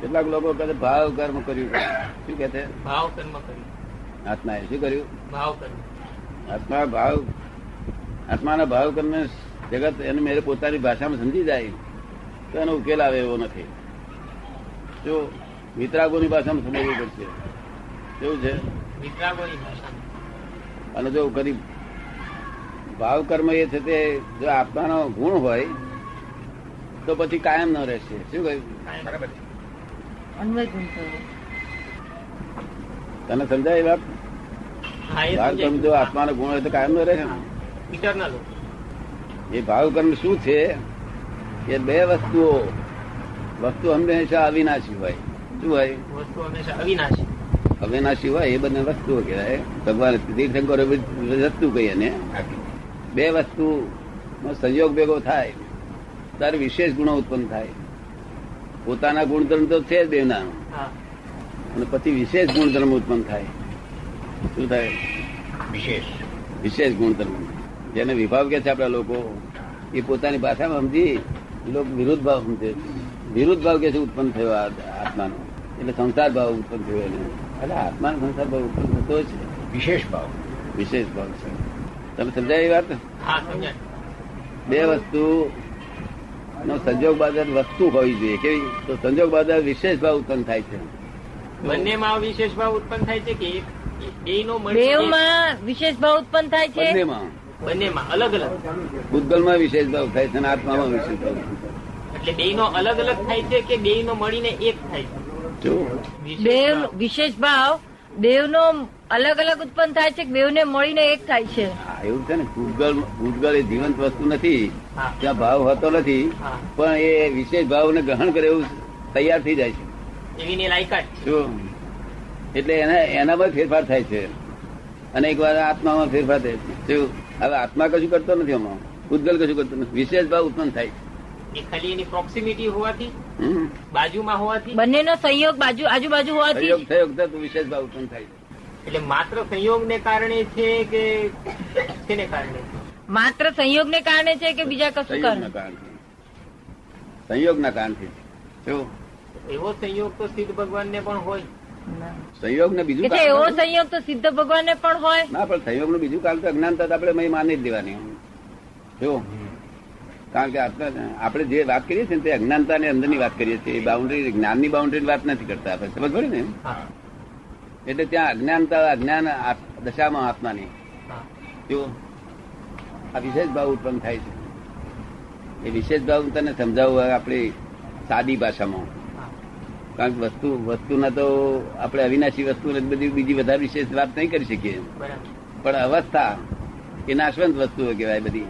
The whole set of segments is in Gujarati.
કેટલાક લોકો કહે ભાવ કર્મ કર્યું. શું કે છે? ભાવ કર્મ કર્યું. આત્માએ શું કર્યું? ભાવ કર્મ. આત્માના ભાવ કર્મ જગત એને મેરે પોતાની ભાષામાં સમજી જાય તો એનો ઉકેલ આવે એવો નથી. જો વિતરાગોની ભાષામાં સમજવું પડશે. કેવું છે? વિતરાગોની ભાષા. અને જો કદી ભાવ કર્મ એ છે તે જો આત્માનો ગુણ હોય તો પછી કાયમ ન રહેશે. શું કહ્યું? બરાબર. તને સમજાય એ વાત? હા, એ ભાવ કર્મ જો આત્માનો ગુણ હોય તો કાયમ ન રહે. ઇટરનલ. એ ભાવ કર્મ શું છે? એ બે વસ્તુ હંમેશા અવિનાશી હોય. શું હોય? વસ્તુ હંમેશા અવિનાશી. અવિનાશી હોય એ બંને વસ્તુઓ કહેવાય. ભગવાન તીર્થંકરો વસ્તુ કહી અને બે વસ્તુ નો સંયોગ ભેગો થાય ત્યારે વિશેષ ગુણો ઉત્પન્ન થાય. પોતાના ગુણધર્મ તો છે જ બેના, હા. અને પછી વિશેષ ગુણધર્મ ઉત્પન્ન થાય. શું થાય? વિશેષ ગુણધર્મ. જેને વિભાવ કે છે આપડા લોકો, એ પોતાની ભાષામાં સમજી લોકો વિરુદ્ધ ભાવ સમજે. વિરુદ્ધ ભાવ કે છે ઉત્પન્ન થયો આત્માનો, એટલે સંસાર ભાવ ઉત્પન્ન થયો. એટલે આત્માનો સંસાર ભાવ ઉત્પન્ન થતો છે વિશેષ ભાવ છે. તમે સમજાય એ વાત? હા, સમજાય. બે વસ્તુ નો સંજોગ બાદ વસ્તુ હોવી જોઈએ. કેવી? તો સંજોગ બાદ વિશેષ ભાવ ઉત્પન્ન થાય છે. બંનેમાં વિશેષ ભાવ ઉત્પન્ન થાય છે કે બેવમાં વિશેષ ભાવ ઉત્પન્ન થાય છે? બંનેમાં અલગ અલગ. ભૂતગલમાં વિશેષ ભાવ થાય છે અને આત્મામાં વિશેષ ભાવ. એટલે બેયનો અલગ અલગ થાય છે કે બેયનો મળીને એક થાય છે? જો દેવ વિશેષ ભાવ દેવનો અલગ અલગ ઉત્પન્ન થાય છે કે દેવને મળીને એક થાય છે? એવું છે ને, ભૂતગલ એ જીવંત વસ્તુ નથી, હા. ત્યાં ભાવ હોતો નથી, હા. પણ એ વિશેષ ભાવને ગ્રહણ કરે એવું તૈયાર થઈ જાય છે. એવીની લાયકાત છે. શું? એટલે એનામાં ફેરફાર થાય છે અને એક વાર આત્મામાં ફેરફાર થાય છે. શું? હવે આત્મા કશું કરતો નથી, આમાં ભૂતગલ કશું કરતો નથી. વિશેષ ભાવ ઉત્પન્ન થાય છે. એ ખાલી એની પ્રોક્સિમિટી હોવાથી, હમ. બાજુમાં હોવાથી, બંનેનો સંયોગ આજુબાજુ હોવાથી સંયોગ થયો તો વિશેષ ભાવ ઉત્પન્ન થાય છે. એટલે માત્ર સંયોગને કારણે છે કે શેને કારણે? માત્ર સંયોગને કારણે છે કે બીજા કશું સંયોગના કારણે? કારણથી. સંયોગના કારણથી. શું? એવો સંયોગ તો સિદ્ધ ભગવાનને પણ હોય. સંયોગ ને બીજું એટલે એવો સંયોગ તો સિદ્ધ ભગવાનને પણ હોય. ના, પણ સંયોગ નું બીજું કારણ તો અજ્ઞાનતા આપણે માની જ દેવાની. જો કારણ કે આપણે જે વાત કરીએ છીએ તે અજ્ઞાનતા ની અંદરની વાત કરીએ છીએ. બાઉન્ડ્રી, જ્ઞાનની બાઉન્ડ્રી વાત નથી કરતા આપણે. સમજ પડે ને? હા. એટલે ત્યાં અજ્ઞાન દશામાં આત્માની હા. જો આ વિશેષ ભાવ ઉત્પન્ન થાય છે. એ વિશેષ ભાવ તને સમજાવવું આપણી સાદી ભાષામાં. હા. કારણ કે વસ્તુના તો આપણે અવિનાશી વસ્તુ બધી બીજી વધારે વિશેષ વાત નહીં કરી શકીએ. બરાબર. પણ અવસ્થા એ નાશવંત વસ્તુઓ કહેવાય. બધી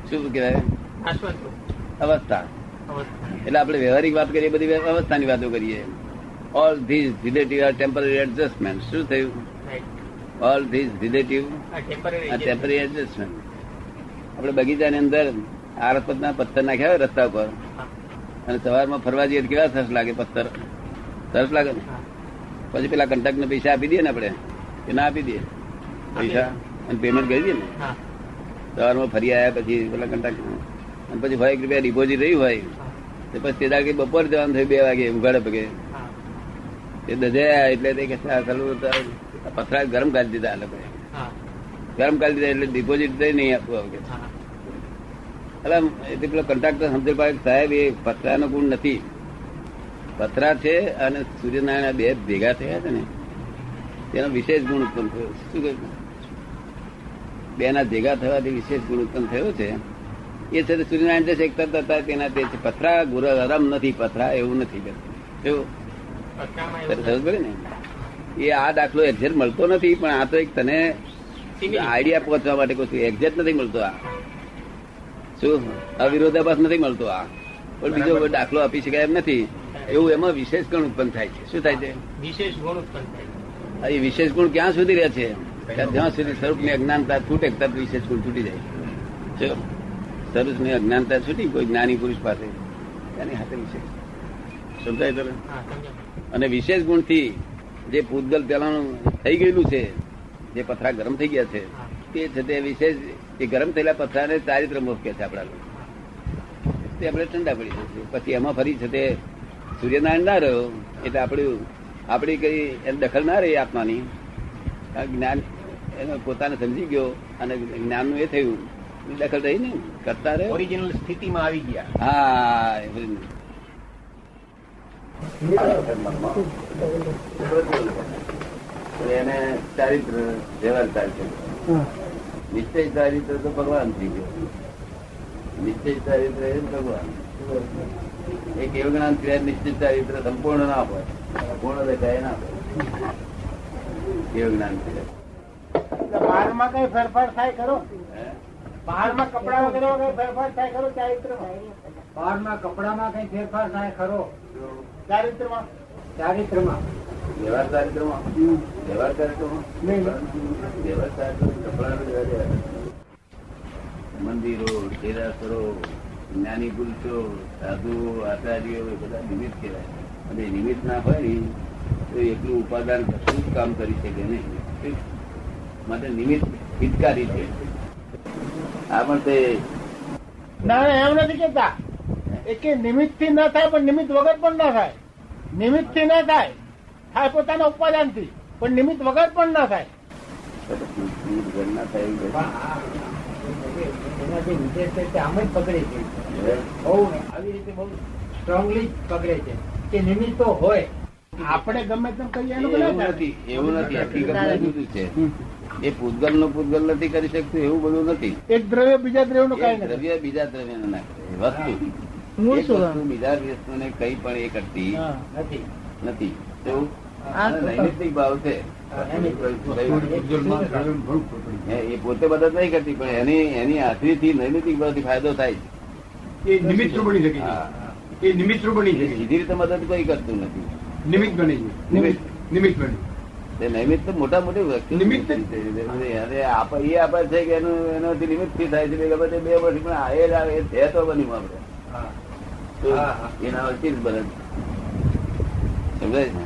શું કહેવાય? નાશવંત અવસ્થા. અવસ્થા. એટલે આપણે વ્યવહારિક વાત કરીએ, બધી અવસ્થાની વાતો કરીએ. All these relative are temporary adjustment. શું થયું? રાઈટ. ઓલ ધીઝ રિલેટિવ આ ટેમ્પરરી આ ટેમ્પરરી એડજસ્ટમેન્ટ. આપણે બગીચાની અંદર આરસપતના પથ્થર નાખ્યા હોય રસ્તા ઉપર, અને સવારમાં ફરવા જઈએ કેવા સરસ લાગે પથ્થર? સરસ લાગે ને? પછી પેલા કંટક ને પૈસા આપી દઈએ ને આપણે, કે ના આપી દઈએ પૈસા અને પેમેન્ટ કરી દઈએ ને? હા. સવારમાં ફરી આવ્યા પછી પેલા કંટક, અને પછી 1 રૂપિયા ડિપોઝિટ રહ્યું હોય તો પછી તે દાડે બપોર જવાનું થયું 2 વાગે ઉઘાડે પગે. હા. એ દજાયા એટલે તે કે પથરા ગરમ કરી દીધા. આ લોકોએ હા. ગરમ કરી દીધા એટલે ડિપોઝિટ નહીં આપવું આવે. હા. એટલે પેલો કોન્ટ્રાક્ટર સમજે પાડે સાહેબ એ પથરાનો ગુણ નથી. પથરા છે અને સૂર્યનારાયણ બે ભેગા થયા છે ને તેનો વિશેષ ગુણ ઉત્પન્ન થયો. શું કહ્યું? બે ના ભેગા થવાથી વિશેષ ગુણ ઉત્પન્ન થયો છે. એ છે સૂર્યનારાયણ જે એક તત્વ હતા તેના તે છે. પથરા ગરમ નથી, પથરા એવું નથી કરતું. એવું સમજ પડે ને? એ આ દાખલો એક્ઝેક્ટ મળતો નથી, પણ આ તો એક તને આઈડિયા પહોંચવા માટે કોઈ એક્ઝેક્ટ નથી મળતો. આ શું અવિરોધાભાસ નથી મળતો. આ પણ બીજો દાખલો આપી શકાય એમ નથી. એવું એમાં વિશેષ ગુણ ઉત્પન્ન થાય છે. શું થાય છે? વિશેષ ગુણ ઉત્પન્ન થાય. એ વિશેષ ગુણ ક્યાં સુધી રહે છે? જ્યાં સુધી સ્વરૂપની અજ્ઞાનતા છૂટે તરત વિશેષ ગુણ છૂટી જાય. સ્વરૂપની અજ્ઞાનતા છૂટી કોઈ જ્ઞાની પુરુષ પાસે એની હાથે વિશેષ સમજાય તરત. હા, સમજાય. અને વિશેષ ગુણથી જે પૂતગલ પેલાનું થઈ ગયેલું છે, જે પથરા ગરમ થઈ ગયા છે, તે છે તે વિશેષ એ ગરમ થયેલા પથરાને ચારિત્ર મોહ કે છે આપડા લોકો. તે આપણે ઠંડા પડી જશે. પછી એમાં ફરી છે તે સૂર્યનારાયણ ના રહ્યો એટલે આપણી કઈ એની દખલ ના રહી આત્માની. જ્ઞાન એનો પોતાને સમજી ગયો અને જ્ઞાનનું એ થયું, દખલ રહી ને કરતા રહે. ઓરિજિનલ સ્થિતિમાં આવી ગયા. હા એને ચારિત્ર વ્યવહાર ચાલશે. નિશ્ચય ચારિત્ર તો ભગવાન થઈ ગયો. નિશ્ચય ચારિત્ર એ ભગવાન. એક એવું જ્ઞાન સિવાય નિશ્ચિત ચારિત્ર સંપૂર્ણ ના હોય, પૂર્ણ દેખાય ના હોય એવું જ્ઞાન સિવાય. બહારમાં કઈ ફેરફાર થાય ખરો? બહારમાં કપડા વગેરે કઈ ફેરફાર થાય ખરો? ચારિત્રમાં બહારમાં કપડામાં કઈ ફેરફાર થાય ખરો? ચારિત્રમાં વ્યવહાર ચારિત્રમાં વ્યવહાર ચારિત્રમાં વ્યવહાર ચારિત્ર કપડા મંદિરો, દેરાસરો, જ્ઞાની પુરુષો, સાધુ, આચાર્યો એ બધા નિમિત્ત કહેવાય. અને નિમિત્ત ના હોય ને તો એટલું ઉપાદાન કશું જ કામ કરી શકે નહીં. માટે નિમિત્ત હિતકારી છે. આ પણ તે ના એમ નથી કેતા કે નિમિત્ત થી ના થાય, પણ નિમિત્ત વગર પણ ના થાય. નિમિત્ત થી ના થાય, થાય પોતાના ઉપાદાન થી, પણ નિમિત્ત વગર પણ ના થાય. ના થાય એનાથી વિશેષ રીતે આમ જ પકડે છે, બહુ આવી રીતે બહુ સ્ટ્રોંગલી પકડે છે કે નિમિત્તો હોય. આપણે ગમે તેમ કહીએ એવું નથી. હકીકતમાં જુદું છે. એ પૂતગલ નું પૂતગલ નથી કરી શકતું એવું બધું નથી. એક દ્રવ્ય બીજા દ્રવ્ય નું કઈ દ્રવ્ય બીજા દ્રવ્ય ને નાખે. વસ્તુ મૂળ એક શું? વસ્તુ બીજા વસ્તુને કઈ પણ એ કરતી નથી. નથી. તો આ તો નૈમિત્તિક ભાવ છે. એ પોતે મદદ નહીં કરતી, પણ એની હાજરીથી નૈમિત્તિક ભાવથી ફાયદો થાય. એ નિમિત્ત બની શકે છે. હા. એ નિમિત્ત બની શકે છે. સીધી રીતે મદદ કોઈ કરતું નથી. નિમિત્ત બને છે. નિમિત્ત બને. તે નૈમિત્ત તો મોટા મોટી વસ્તુ નિમિત્ત? એ આપે છે કે એનાથી નિમિત્ત થી થાય છે. બે વર્ષ પણ એ જ આવે એ છે તો બન્યું આપડે. તો એના વચ્ચે જ બને. સમજાય છે?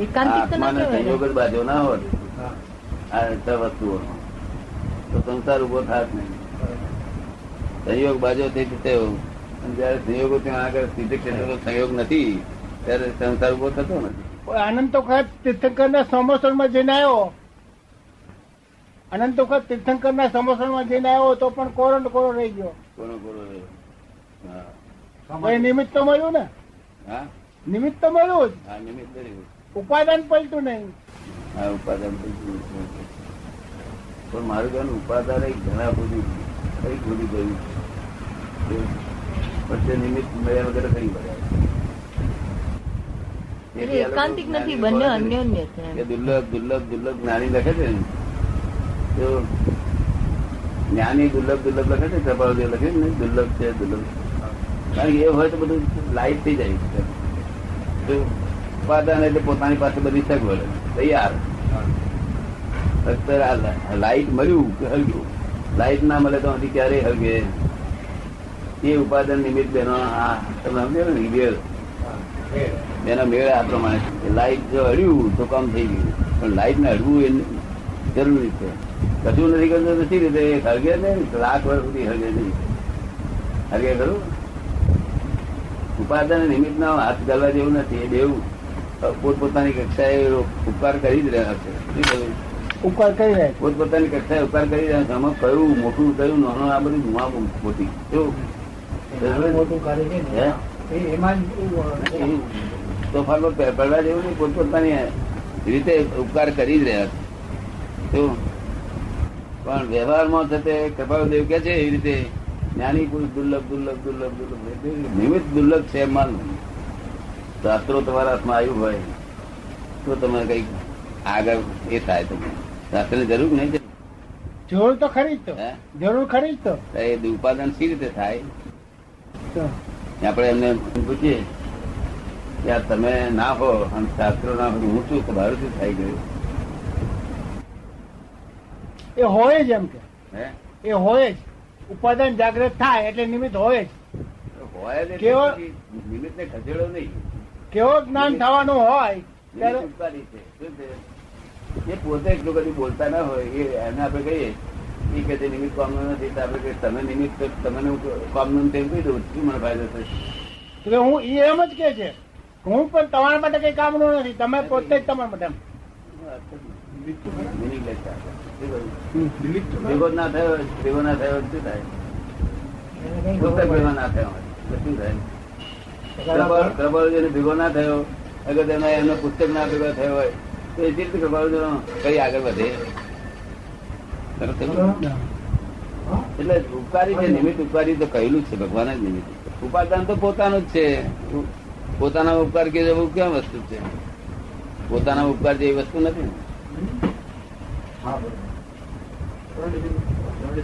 એકાંતિક તો ના આત્માને કહેવાય સંયોગ ને. જ બાજુ ના હોત આ વસ્તુઓ તો સંસાર ઉભો થાત નહીં. સંયોગ બાજુ થઈ થયો, અને જયારે સંયોગો ત્યાં આગળ સિદ્ધ ક્ષેત્રનો સંયોગ નથી ત્યારે સંસાર ઉભો થતો નથી. અનંત વખત તીર્થંકર ના સમોસણમાં જઈને આવ્યો, અનંત વખત તીર્થંકર ના સમોસણમાં જઈને આવ્યો તો પણ કોરો ને કોરો રહી ગયો. કોનો કોનો રહ્યો? હા એ નિમિત્ત તો મળ્યું ને, હા નિમિત્ત તો મળ્યું જ, આ નિમિત્ત રહ્યું. ઉપાદાન પલટું નહીં. આ ઉપાદાન પણ મારું કહેવાનું ઉપાદાન એક ઘણા બધું કઈ બધું ગયું પછી નિમિત્ત મળ્યા વગર કઈ બધા એટલે એકાંતિક નથી, બંને અન્યોન્ય છે. કે દુર્લભ દુર્લભ દુર્લભ જ્ઞાની લખે છે ને તો જ્ઞાની દુર્લભ દુર્લભ લખે છે, કપાળદેવ લખે ને દુર્લભ છે દુર્લભ. કારણ કે એ હોય તો બધું લાઈટ થઈ જાય. તો ઉપાદાન એટલે પોતાની પાસે બધી સગવડ તૈયાર. લાઈટ મળ્યું કે હલગ્યું, લાઈટ ના મળે તો હજી ક્યારેય હલગે. એ ઉપાદાન નિમિત્ત બેનો તમે સમજો ને મેળ, એના મેળ આ પ્રમાણે લાઈટ જો હળ્યું તો કામ થઈ ગયું, પણ લાઈટ ને હળવું એ જરૂરી છે. કશું નથી કરતું નથી રીતે હળગે નહીં, લાખ વર્ષ સુધી હળગે નહીં. હળગે ખરું? ઉપાદાન નિમિત્ત ના હાથ ગાલવા જેવું નથી. એ બેવું પોતપોતાની કક્ષાએ ઉપકાર કરી જ રહ્યા છે. ઉપકાર કરી રહ્યા પોતપોતાની કક્ષાએ ઉપકાર કરી રહ્યા છે. આમાં કયું મોટું કયું નાનું આ બધું ગુમા મોટી મોટું કરે છે ને, એમાં તોફાનમાં પડવા જેવું નહીં. પોતપોતાની રીતે ઉપકાર કરી જ રહ્યા છે. પણ વ્યવહારમાં થતે કપાળદેવ કે છે એવી રીતે જ્ઞાની પુરુષ દુર્લભ દુર્લભ દુર્લભ દુર્લભ નિમિત્ત દુર્લભ છે. માનવું શાસ્ત્રો તમારા હાથમાં આવ્યું હોય તો તમે કઈક આગળ એ થાય. તમે શાસ્ત્રની જરૂર નહીં. જરૂર તો ખરી જ, તો જરૂર ખરી જ. તો એ ઉપાદાન સી રીતે થાય? આપણે એમને પૂછીએ કે આ તમે ના હો અને શાસ્ત્રો ના હો, હું છું તમારું શું થઈ ગયું? એ હોય જ, એમ કે હે એ હોય જ. ઉપાદાન જાગૃત થાય એટલે નિમિત્ત હોય જ. હોય જ કેવો? નિમિત્ત ને ખસેડો નહીં. કેવો જ્ઞાન થવાનું હોય ત્યારે નિમિત્ત ઉપકારી છે. શું છે? એ પોતે એટલું કદી બોલતા ના હોય એ એને આપણે કહીએ એ કે જે નિમિત્ત કામનું નથી તો આપણે કહીએ તમે નિમિત્ત તમને કામનું તેમ કહી દઉં શું મને ફાયદો થશે? તો કે હું ઈ એમ જ કે છે હું પણ તમારા માટે કઈ કામનું નથી, તમે પોતે જ તમારા માટે એમ. Meaningless છે. ભેગો ના થયો ભેગો ના થયો શું થાય? પુસ્તક ભેગો ના થયો તો શું થાય? પ્રબળ ભેગો ના થયો અગર એમનો પુસ્તક ના ભેગો થયો હોય તો એ રીતે પ્રબળ કઈ આગળ વધે? એટલે ઉપકારી છે, નિમિત્ત ઉપકારી તો કહેલું જ છે, ભગવાન જ નિમિત્ત. ઉપાદાન તો પોતાનું જ છે. પોતાના ઉપકાર કે જેવું ક્યાં વસ્તુ છે? પોતાના ઉપકાર જેવી વસ્તુ નથી ને.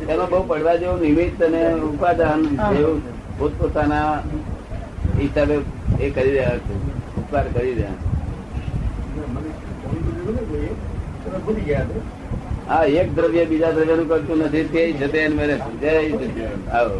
એમાં બહુ પડવા જેવું નિમિત્ત અને ઉપાદાન જેવું પોતપોતાના હિસાબે એ કરી રહ્યા છે, ઉપકાર કરી રહ્યા છે. હા, એક દ્રવ્ય બીજા દ્રવ્ય નું કરતું નથી તે જતે જય સચિદાનંદ. આવો